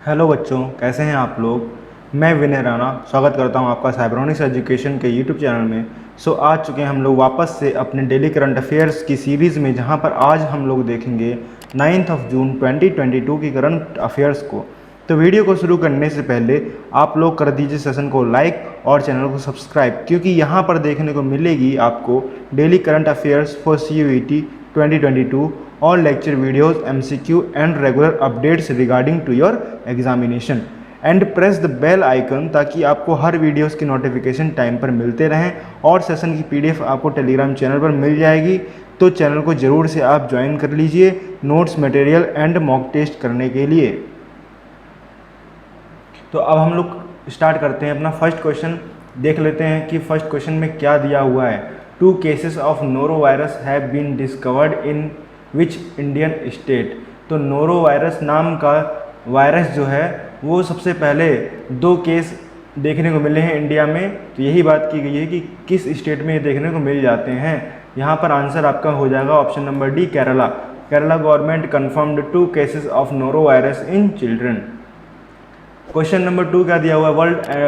Hello बच्चों, कैसे हैं आप लोग। मैं विनय राणा स्वागत करता हूं आपका साइब्रोनिक्स एजुकेशन के यूट्यूब चैनल में। आ चुके हैं हम लोग वापस से अपने डेली करंट अफेयर्स की सीरीज़ में, जहां पर आज हम लोग देखेंगे 9 जून 2022 की करंट अफेयर्स को। तो वीडियो को शुरू करने से पहले आप लोग कर दीजिए सेशन को लाइक और चैनल को सब्सक्राइब, क्योंकि यहाँ पर देखने को मिलेगी आपको daily current affairs for CUET 2022 और lecture videos, MCQ and regular updates regarding to your examination. And press the bell icon ताकि आपको हर वीडियोस की नोटिफिकेशन टाइम पर मिलते रहें, और सेशन की PDF आपको टेलीग्राम चैनल पर मिल जाएगी। तो चैनल को ज़रूर से आप ज्वाइन कर लीजिए notes, material and mock test करने के लिए। तो अब हम लोग स्टार्ट करते हैं अपना फर्स्ट क्वेश्चन। देख लेते हैं कि फर्स्ट क्वेश्चन में क्या दिया हुआ है। 2 cases of norovirus have been discovered in which Indian state. तो नोरो वायरस नाम का वायरस जो है वो सबसे पहले 2 केस देखने को मिले हैं इंडिया में। तो यही बात की गई है कि किस स्टेट में ये देखने को मिल जाते हैं। यहाँ पर आंसर आपका हो जाएगा option number D, Kerala. Kerala government confirmed 2 cases of noro virus in children. Question number 2 क्या दिया हुआ है।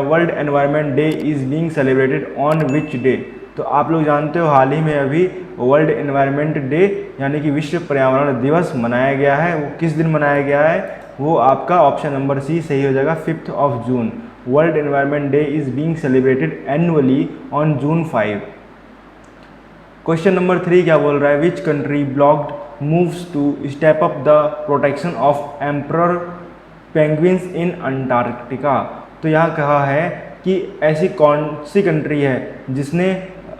World environment day is being celebrated on which day. तो आप लोग जानते हो हाल ही में अभी वर्ल्ड एनवायरनमेंट डे यानी कि विश्व पर्यावरण दिवस मनाया गया है। वो किस दिन मनाया गया है, वो आपका ऑप्शन नंबर सी सही हो जाएगा, 5 जून। World environment day is being celebrated annually on June 5। Question number 3 क्या बोल रहा है। Which country blocked moves to step up the protection of emperor penguins in Antarctica. तो यहाँ कहा है कि ऐसी कौन सी कंट्री है जिसने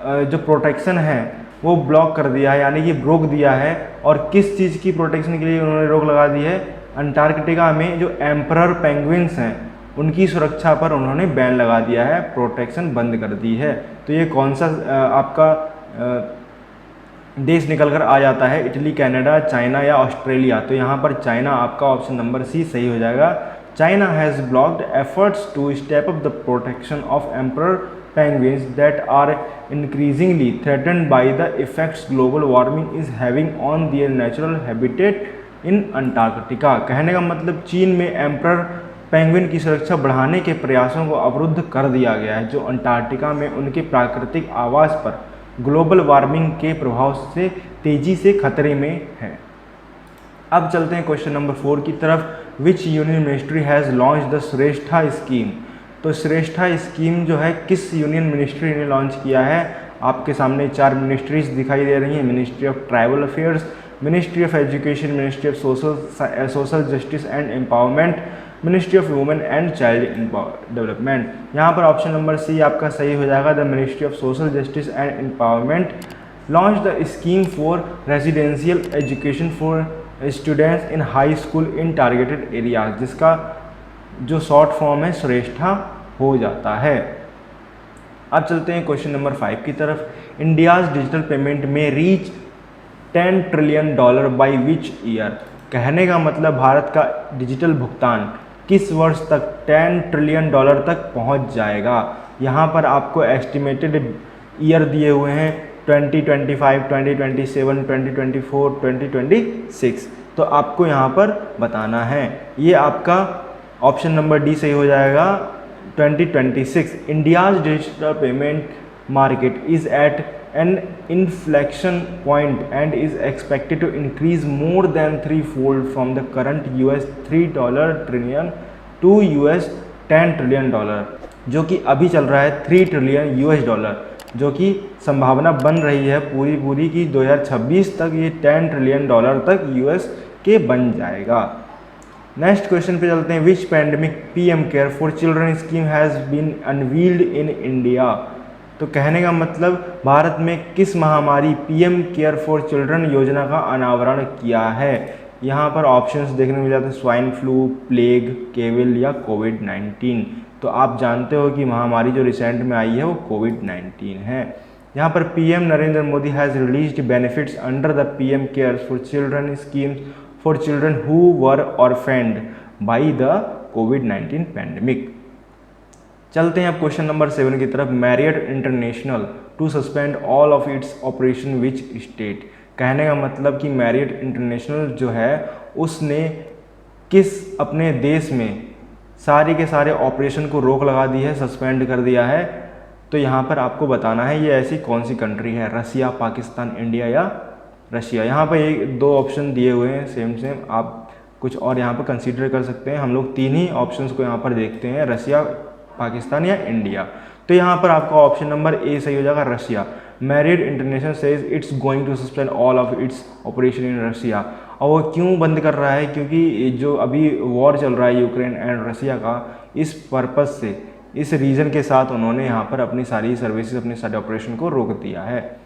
जो प्रोटेक्शन है वो ब्लॉक कर दिया है, यानी कि रोक दिया है। और किस चीज़ की प्रोटेक्शन के लिए उन्होंने रोक लगा दी है। अंटार्कटिका में जो एम्परर पेंगुइन्स हैं उनकी सुरक्षा पर उन्होंने बैन लगा दिया है, प्रोटेक्शन बंद कर दी है। तो ये कौन सा आपका देश निकल कर आ जाता है, इटली, कनाडा, चाइना या ऑस्ट्रेलिया। तो यहाँ पर चाइना आपका ऑप्शन नंबर सी सही हो जाएगा। China has blocked efforts to step up the protection of emperor penguins that are increasingly threatened by the effects global warming is having on their natural habitat in Antarctica. कहने का मतलब चीन में emperor penguin की सुरक्षा बढ़ाने के प्रयासों को अवरुद्ध कर दिया गया है, जो अंटार्कटिका में उनके प्राकृतिक आवास पर ग्लोबल वार्मिंग के प्रभाव से तेजी से खतरे में है। अब चलते हैं क्वेश्चन नंबर 4 की तरफ। Which union ministry has launch the Shreshta scheme. तो श्रेष्ठा स्कीम जो है किस यूनियन मिनिस्ट्री ने लॉन्च किया है। आपके सामने 4 मिनिस्ट्रीज दिखाई दे रही हैं। Ministry of tribal affairs, ministry of education, ministry of social justice and empowerment, ministry of women and child development. यहाँ पर ऑप्शन नंबर सी आपका सही हो जाएगा, the ministry of social justice and empowerment launch the scheme for residential education for students in high school in targeted areas, जिसका जो short form है श्रेष्ठा हो जाता है। अब चलते हैं क्वेश्चन नंबर 5 की तरफ। इंडियाज डिजिटल पेमेंट में reach $10 trillion by which year. कहने का मतलब भारत का डिजिटल भुगतान किस वर्ष तक 10 ट्रिलियन डॉलर तक पहुंच जाएगा। यहाँ पर आपको एस्टिमेटेड ईयर दिए हुए हैं 2025, 2027, 2024, 2026। तो आपको यहाँ पर बताना है। ये आपका ऑप्शन नंबर डी सही हो जाएगा, 2026। India's digital payment market is at an inflection point and is expected to increase more than 3-fold from the current $3 trillion to $10 trillion, जो कि अभी चल रहा है $3 ट्रिलियन, जो कि संभावना बन रही है पूरी की 2026 तक ये $10 ट्रिलियन तक US के बन जाएगा। नेक्स्ट क्वेश्चन पे चलते हैं। Which pandemic PM care for children scheme has been unveiled in India. तो कहने का मतलब भारत में किस महामारी PM केयर फॉर चिल्ड्रन योजना का अनावरण किया है। यहाँ पर ऑप्शंस देखने मिल जाते हैं, स्वाइन फ्लू, प्लेग, केविल या कोविड-19। तो आप जानते हो कि महामारी जो रिसेंट में आई है वो कोविड-19 है। यहाँ पर PM Narendra Modi has released benefits under the PM care for children schemes for children who were orphaned by the कोविड-19 पैंडेमिक। चलते हैं अब क्वेश्चन नंबर 7 की तरफ। Marriott International to suspend all of its operation which state. कहने का मतलब कि मैरियट इंटरनेशनल जो है उसने किस अपने देश में सारे के सारे ऑपरेशन को रोक लगा दी है, सस्पेंड कर दिया है? तो यहाँ पर आपको बताना है ये ऐसी कौन सी कंट्री है, रसिया, पाकिस्तान, इंडिया या रशिया। यहाँ पर एक दो ऑप्शन दिए हुए हैं सेम, आप कुछ और यहाँ पर कंसीडर कर सकते हैं। हम लोग तीन ही ऑप्शंस को यहाँ पर देखते हैं, रसिया, पाकिस्तान या इंडिया। तो यहाँ पर आपका ऑप्शन नंबर ए सही हो जाएगा, Russia. Marriott International says it's going to suspend all of its operation in Russia. और वो क्यों बंद कर रहा है? क्योंकि जो अभी वॉर चल रहा है यूक्रेन एंड रशिया का, इस पर्पज़ से, इस रीज़न के साथ उन्होंने यहाँ पर अपनी सारी सर्विसेज, अपने सारे ऑपरेशन को रोक दिया है।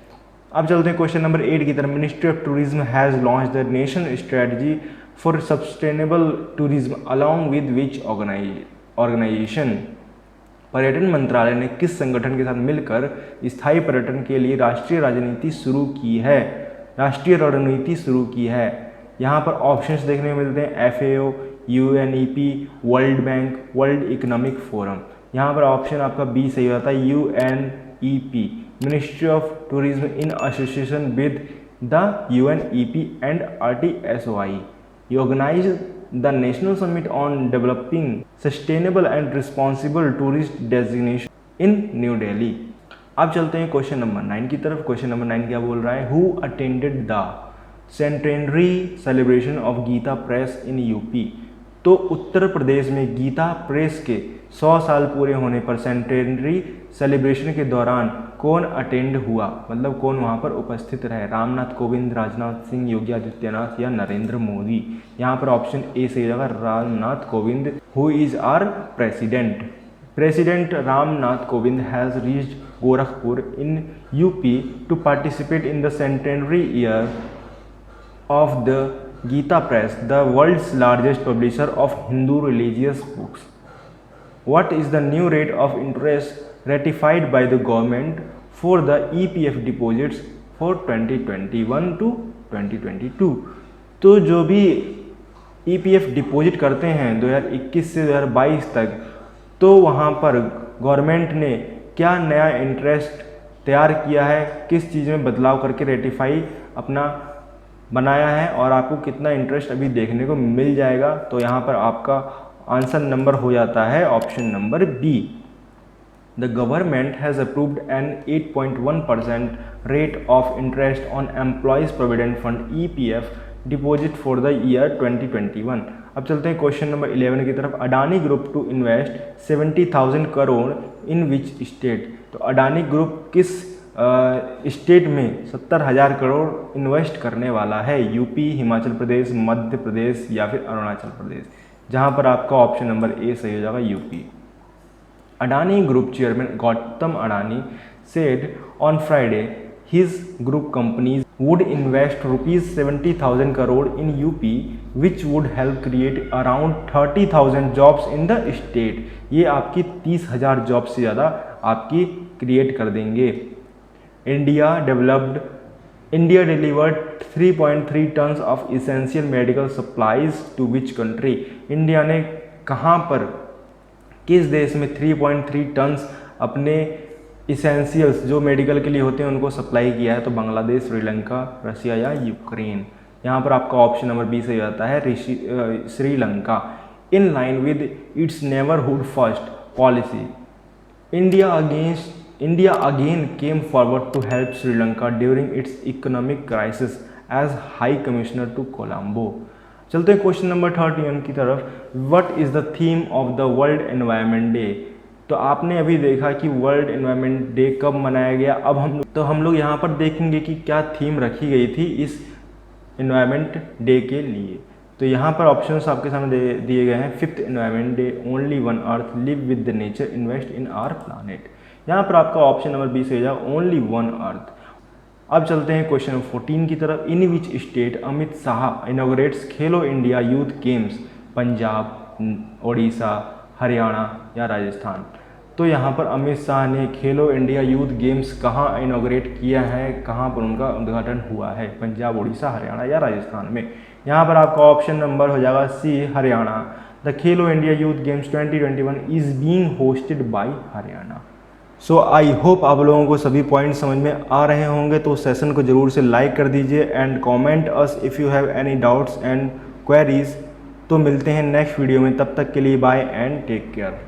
अब चलते हैं क्वेश्चन नंबर 8 की तरफ। Ministry of tourism has launch the nation strategy for sustainable tourism along with which organisation. पर्यटन मंत्रालय ने किस संगठन के साथ मिलकर स्थायी पर्यटन के लिए राष्ट्रीय रणनीति शुरू की है? यहाँ पर ऑप्शंस देखने को मिलते हैं, FAO, UNEP, world bank, world economic forum. यहाँ पर ऑप्शन आपका बी सही हो जाता है, UNEP, ministry of tourism in association with the UNEP and RTSOI organise the national summit on developing sustainable and responsible tourist designation in New Delhi. अब चलते हैं क्वेश्चन नंबर 9 की तरफ। क्वेश्चन नंबर 9 क्या बोल रहा है? Who attended the centenary celebration of Gita press in UP. तो उत्तर प्रदेश में गीता प्रेस के 100 साल पूरे होने पर सेंटेनरी सेलिब्रेशन के दौरान कौन अटेंड हुआ, मतलब कौन वहाँ पर उपस्थित रहे? रामनाथ कोविंद, राजनाथ सिंह, योगी आदित्यनाथ या नरेंद्र मोदी। यहाँ पर ऑप्शन ए सही होगा, Ramnath Kovind. Who is our president? President Ramnath Kovind has reached Gorakhpur in UP to participate in the centenary year of the Gita Press, the world's largest publisher of Hindu religious books. What is the new rate of interest ratified by the government for the EPF deposits for 2021 to 2022? तो जो भी EPF deposit करते हैं 2021 से 2022 तक, तो वहाँ पर गवर्नमेंट ने क्या नया इंटरेस्ट तैयार किया है, किस चीज़ में बदलाव करके रेटिफाई अपना बनाया है, और आपको कितना इंटरेस्ट अभी देखने को मिल जाएगा? तो यहाँ पर आपका आंसर नंबर हो जाता है option number B. The government has approved an 8.1% rate of interest on employees provident fund EPF deposit for the year 2021। अब चलते हैं क्वेश्चन नंबर 11 की तरफ। Adani group to invest 70,000 crore in which state. तो अडानी ग्रुप किस स्टेट में 70,000 करोड़ इन्वेस्ट करने वाला है? यूपी, हिमाचल प्रदेश, मध्य प्रदेश या फिर अरुणाचल प्रदेश। जहां पर आपका ऑप्शन नंबर ए सही हो जाएगा, UP. Adani group chairman Gautam Adani said on Friday his group companies would invest ₹70,000 crore in UP which would help create around 30,000 jobs in the state. ये आपकी 30,000 जॉब्स से ज़्यादा आपकी क्रिएट कर देंगे। India delivered 3.3 tons of essential medical supplies to which country. India ने कहाँ पर, किस देश में 3.3 टन्स अपने इसेंशियल्स जो मेडिकल के लिए होते हैं उनको सप्लाई किया है? तो बांग्लादेश, श्रीलंका, रशिया या यूक्रेन। यहाँ पर आपका ऑप्शन नंबर बी से जाता है Sri Lanka. In line with its neighbourhood first policy, India again came forward to help Sri Lanka during its economic crisis as High Commissioner to Colombo। चलते हैं क्वेश्चन नंबर 31 की तरफ। What is the theme of the World Environment Day? तो आपने अभी देखा कि world environment day कब मनाया गया। अब हम लोग यहाँ पर देखेंगे कि क्या थीम रखी गई थी इस एनवायरनमेंट डे के लिए। तो यहाँ पर ऑप्शंस आपके सामने दिए गए हैं। 5th environment day, only one earth, live with the nature, invest in our planet. यहाँ पर आपका ऑप्शन नंबर बी से हो जाएगा, ओनली वन अर्थ। अब चलते हैं क्वेश्चन नंबर 14 की तरफ। In which state Amit Shah inaugurates Khelo India youth games? Punjab, Odisha, Haryana या राजस्थान। तो यहाँ पर अमित शाह ने खेलो इंडिया यूथ गेम्स कहाँ इनॉग्रेट किया है, कहाँ पर उनका उद्घाटन हुआ है? पंजाब, ओडिशा, हरियाणा या राजस्थान में। यहाँ पर आपका ऑप्शन नंबर हो जाएगा सी, Haryana. The Khelo India youth games 2021 is being hosted by Haryana. So I hope आप लोगों को सभी पॉइंट समझ में आ रहे होंगे। तो सेशन को जरूर से लाइक कर दीजिए and comment us if you have any doubts and queries. तो मिलते हैं नेक्स्ट वीडियो में, तब तक के लिए बाय एंड टेक केयर।